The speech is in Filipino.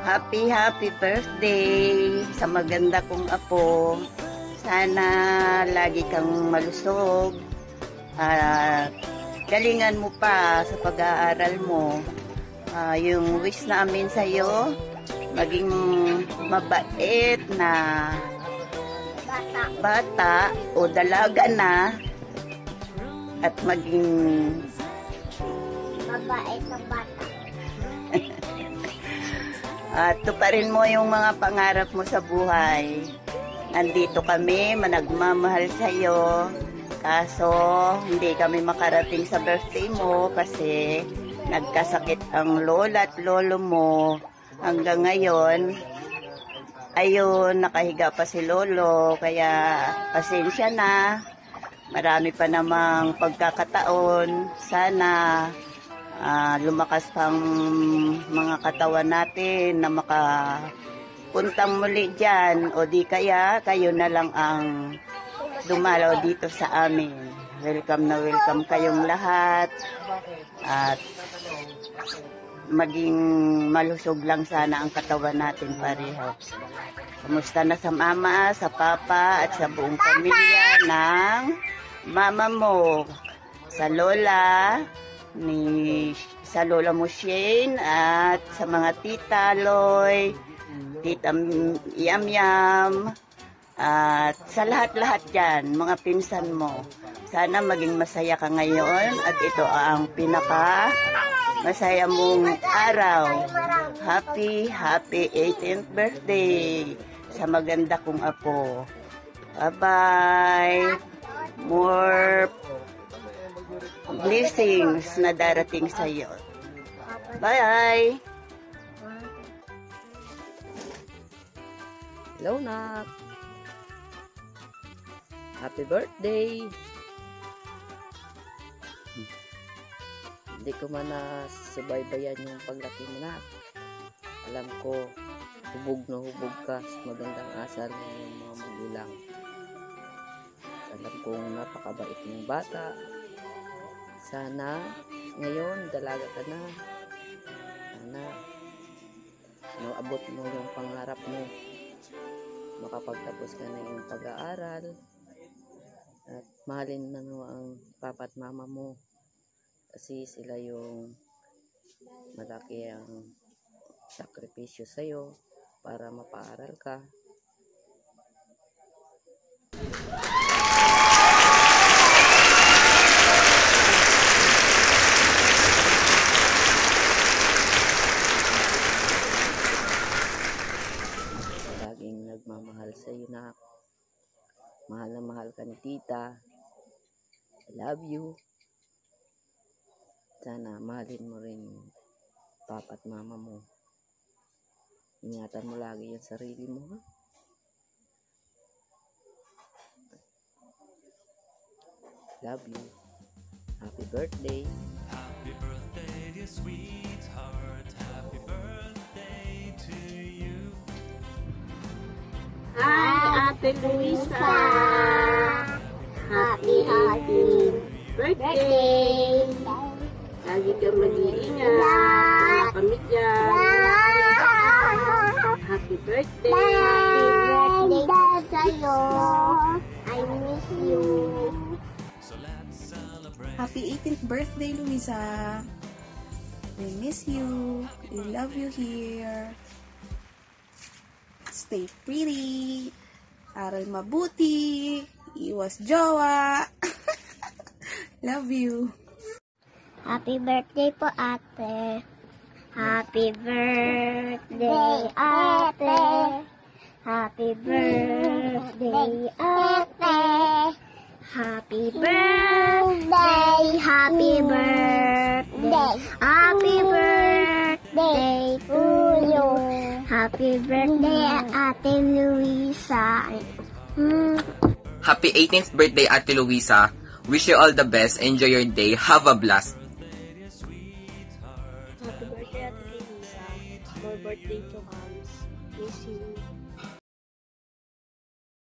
Happy birthday sa maganda kong apo. Sana lagi kang malusog. Galingan mo pa sa pag-aaral mo. Yung wish namin sa'yo, maging mabait na bata o dalaga na at maging mabait na bata. At tuparin mo yung mga pangarap mo sa buhay. Nandito kami, nagmamahal sa'yo. Kaso, hindi kami makarating sa birthday mo kasi nagkasakit ang lola at lolo mo. Hanggang ngayon, ayun, nakahiga pa si lolo. Kaya, pasensya na. Marami pa namang pagkakataon. Sana lumakas pang mga katawan natin na makapuntang muli dyan, o di kaya kayo na lang ang dumalaw dito sa amin. Welcome na welcome kayong lahat at maging malusog lang sana ang katawan natin pareho. Kumusta na sa mama, sa papa at sa buong pamilya ng mama mo, sa lola sa lola mo Shane at sa mga tita Loy, tita Yam at sa lahat-lahat dyan, mga pinsan mo. Sana maging masaya ka ngayon at ito ang pinaka masaya mong araw. Happy 18th birthday sa maganda kong apo. Bye-bye. More blessings na darating sa iyo. Bye! Hello, Nak! Happy birthday! Hindi ko man nasubaybayan yung paglaki mo, Nak. Alam ko, hubog na hubog ka sa magandang asal ng iyong mga magulang. Alam kong napakabait ng bata. Sana ngayon dalaga ka na. Sana maabot mo yung pangarap mo. Makapagtapos ka na yung pag-aaral. At mahalin na mo ang papa at mama mo. Kasi sila yung malaki ang sakripisyo sa'yo para mapaaral ka. Nagmamahal sa iyo, Nak. Mahal na mahal ka ni tita. I love you. Sana mahalin mo rin papa at mama mo. Ingatan mo lagi yung sarili mo, ha? Love you. Happy birthday. Happy birthday, dear sweetheart. Happy birthday to you. Hi, Ate Luisa! Happy birthday! Lagi kang mag-iingat. Wala kami dyan. Happy birthday! Happy birthday sa'yo. I miss you. Happy 18th birthday, Luisa. We miss you. We love you here. Stay pretty. Aral mabuti. Iwas jowa. Love you. Happy birthday po, ate. Happy birthday, ate. Happy birthday, ate. Happy birthday, happy birthday, happy birthday to you. Happy birthday, Ate Luisa. Happy 18th birthday, Ate Luisa. Wish you all the best. Enjoy your day. Have a blast.